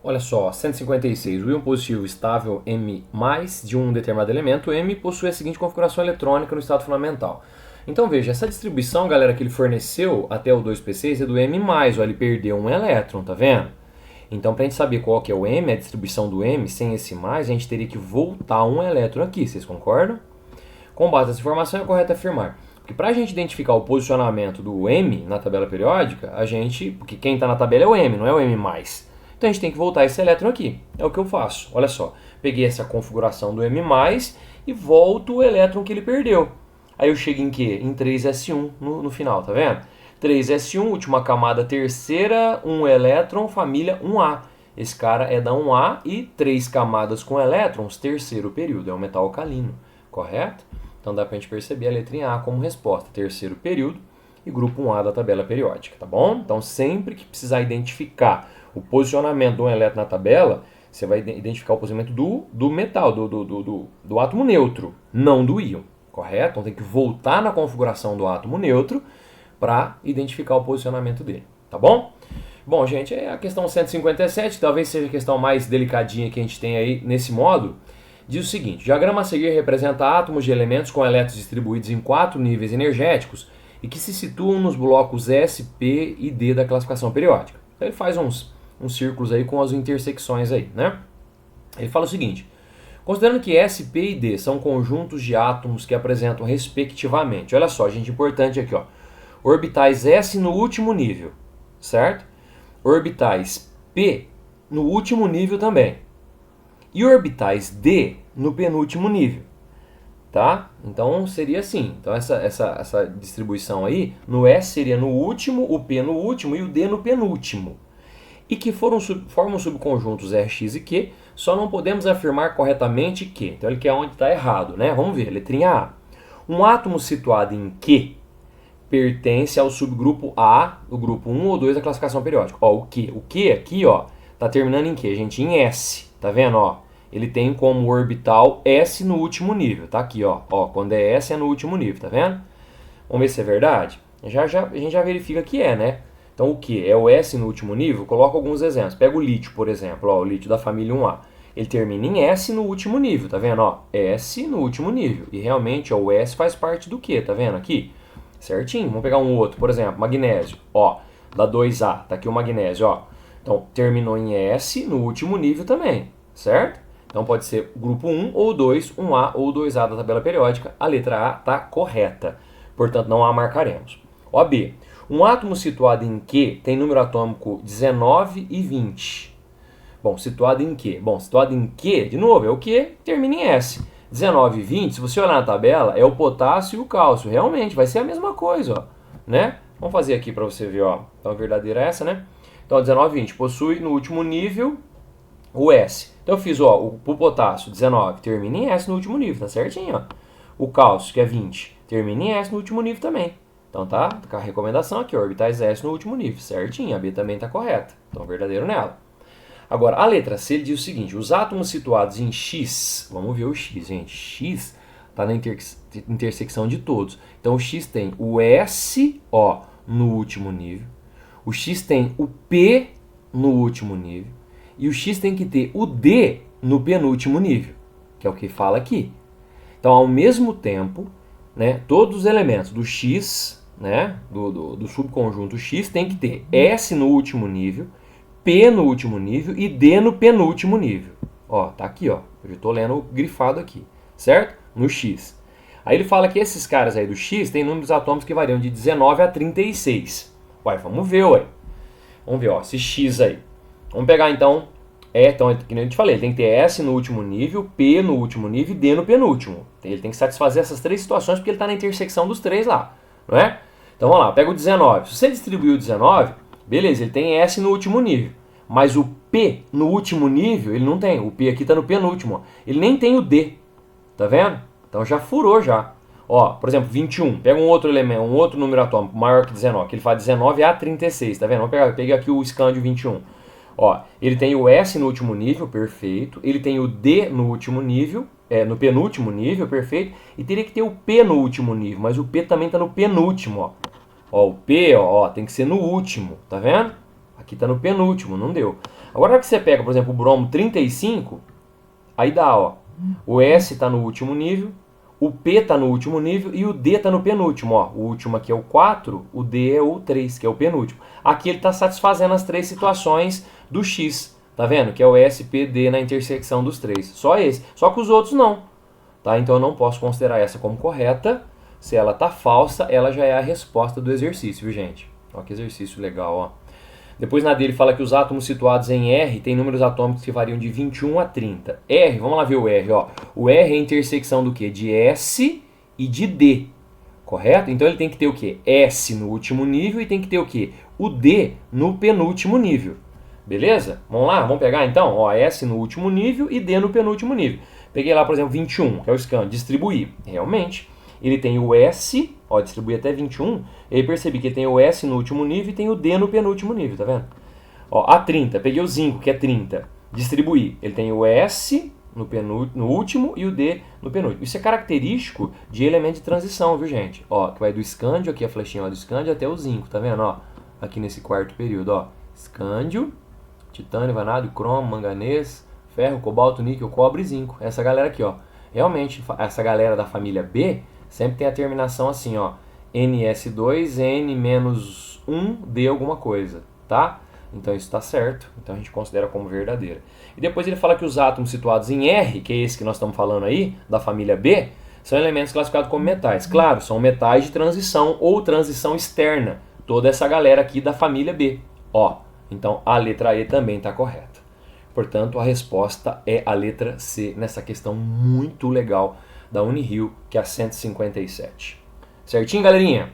Olha só, 156. O íon positivo estável M+, de um determinado elemento M possui a seguinte configuração eletrônica no estado fundamental. Então veja, essa distribuição, galera, que ele forneceu até o 2p6 é do M+, ó, ele perdeu um elétron, tá vendo? Então, para a gente saber qual que é o M, a distribuição do M, sem esse mais, a gente teria que voltar um elétron aqui, vocês concordam? Com base nessa informação, é correto afirmar. Porque para a gente identificar o posicionamento do M na tabela periódica, porque quem está na tabela é o M, não é o M+. Então a gente tem que voltar esse elétron aqui. É o que eu faço. Olha só, peguei essa configuração do M+, e volto o elétron que ele perdeu. Aí eu chego em quê? Em 3s1 no final, tá vendo? 3s1, última camada terceira, um elétron, família 1A. Esse cara é da 1A e 3 camadas com elétrons, terceiro período. É um metal alcalino, correto? Então dá pra gente perceber a letrinha A como resposta, terceiro período e grupo 1A da tabela periódica, tá bom? Então sempre que precisar identificar o posicionamento de um elétron na tabela, você vai identificar o posicionamento do metal, do átomo neutro, não do íon, correto? Então tem que voltar na configuração do átomo neutro para identificar o posicionamento dele, tá bom? Bom, gente, é a questão 157, talvez seja a questão mais delicadinha que a gente tem aí nesse módulo. Diz o seguinte: o diagrama a seguir representa átomos de elementos com elétrons distribuídos em 4 níveis energéticos e que se situam nos blocos S, P e D da classificação periódica. Então ele faz uns círculos aí com as intersecções aí, né? Ele fala o seguinte: considerando que S, P e D são conjuntos de átomos que apresentam respectivamente, olha só, gente, importante aqui, ó, orbitais S no último nível, certo? Orbitais P no último nível também. E orbitais D no penúltimo nível, tá? Então seria assim. Então essa distribuição aí, no S seria no último, o P no último e o D no penúltimo. E que formam subconjuntos R, X e Q, só não podemos afirmar corretamente que. Então ele quer onde está errado, né? Vamos ver, letrinha A. Um átomo situado em Q pertence ao subgrupo A, do grupo 1 ou 2 da classificação periódica. Ó, o Q aqui, ó, tá terminando em quê, gente? Em S. Tá vendo, ó? Ele tem como orbital S no último nível. Tá aqui, ó. Ó, quando é S é no último nível, tá vendo? Vamos ver se é verdade? A gente já verifica que é, né? Então o que? É o S no último nível? Coloca alguns exemplos. Pega o lítio, por exemplo. Ó, o lítio da família 1A. Ele termina em S no último nível, tá vendo? Ó, S no último nível. E realmente, ó, o S faz parte do que? Tá vendo aqui? Certinho. Vamos pegar um outro, por exemplo, magnésio. Ó, da 2A. Tá aqui o magnésio, ó. Então, terminou em S no último nível também, certo? Então pode ser grupo 1 ou 2, 1A ou 2A da tabela periódica. A letra A está correta. Portanto, não a marcaremos. Ó, B. Um átomo situado em Q tem número atômico 19 e 20. Bom, situado em Q? Bom, situado em Q, de novo, é o Q termina em S. 19 e 20, se você olhar na tabela, é o potássio e o cálcio. Realmente, vai ser a mesma coisa, ó, né? Vamos fazer aqui para você ver, ó. Então, a verdadeira é essa, né? Então, 19 e 20 possui no último nível o S. Então eu fiz, ó, o potássio 19 termina em S no último nível, tá certinho, ó. O cálcio, que é 20, termina em S no último nível também. Então tá com a recomendação aqui, orbitais S no último nível, certinho. A B também tá correta, então verdadeiro nela. Agora, a letra C ele diz o seguinte: os átomos situados em X, vamos ver o X, gente. X tá na intersecção de todos. Então o X tem o S, ó, no último nível. O X tem o P no último nível. E o X tem que ter o D no penúltimo nível, que é o que fala aqui. Então, ao mesmo tempo, né, todos os elementos do X, né, do subconjunto X, tem que ter S no último nível, P no último nível e D no penúltimo nível. Ó, tá aqui, ó. Eu estou lendo grifado aqui, certo? No X. Aí ele fala que esses caras aí do X têm números atômicos que variam de 19 a 36. Ué, vamos ver, ué. Vamos ver, ó, esse X aí. Vamos pegar então, então, que nem eu te falei, ele tem que ter S no último nível, P no último nível e D no penúltimo. Ele tem que satisfazer essas três situações porque ele está na intersecção dos três lá, não é? Então vamos lá, pega o 19. Se você distribuir o 19, beleza, ele tem S no último nível. Mas o P no último nível, ele não tem. O P aqui está no penúltimo. Ó. Ele nem tem o D, tá vendo? Então já furou já. Ó, por exemplo, 21. Pega um outro elemento, um outro número atômico maior que 19, que ele faz 19 a 36, tá vendo? Vamos pegar, peguei aqui o escândio 21. Ó, ele tem o S no último nível, perfeito. Ele tem o D no último nível, no penúltimo nível, perfeito. E teria que ter o P no último nível, mas o P também está no penúltimo, ó. Ó, o P, ó, tem que ser no último, tá vendo? Aqui está no penúltimo, não deu. Agora, na hora que você pega, por exemplo, o bromo 35, aí dá, ó. O S está no último nível, o P está no último nível e o D está no penúltimo. Ó. O último aqui é o 4, o D é o 3, que é o penúltimo. Aqui ele está satisfazendo as três situações do X, tá vendo? Que é o S, P, D na intersecção dos três. Só esse. Só que os outros não. Tá? Então eu não posso considerar essa como correta. Se ela está falsa, ela já é a resposta do exercício, viu, gente? Ó, que exercício legal, ó. Depois na dele fala que os átomos situados em R têm números atômicos que variam de 21 a 30. R, vamos lá ver o R, ó. O R é a intersecção do quê? De S e de D, correto? Então ele tem que ter o quê? S no último nível e tem que ter o quê? O D no penúltimo nível. Beleza? Vamos lá, vamos pegar então, ó, S no último nível e D no penúltimo nível. Peguei lá, por exemplo, 21, que é o scan, distribuir. Realmente, ele tem o S, ó, distribuir até 21, e aí percebi que ele tem o S no último nível e tem o D no penúltimo nível, tá vendo? Ó, a 30, peguei o zinco, que é 30, distribuir. Ele tem o S no último e o D no penúltimo. Isso é característico de elemento de transição, viu, gente? Ó, que vai do escândio, aqui a flechinha lá do escândio, até o zinco, tá vendo? Ó, aqui nesse quarto período, ó. Escândio, titânio, vanádio, cromo, manganês, ferro, cobalto, níquel, cobre e zinco. Essa galera aqui, ó. Realmente, essa galera da família B sempre tem a terminação assim, ó. NS2, N-1D alguma coisa, tá? Então isso está certo. Então a gente considera como verdadeira. E depois ele fala que os átomos situados em R, que é esse que nós estamos falando aí, da família B, são elementos classificados como metais. Claro, são metais de transição ou transição externa. Toda essa galera aqui da família B. Ó, então a letra E também está correta. Portanto, a resposta é a letra C nessa questão muito legal da Unirio, que é a 157. Certinho, galerinha?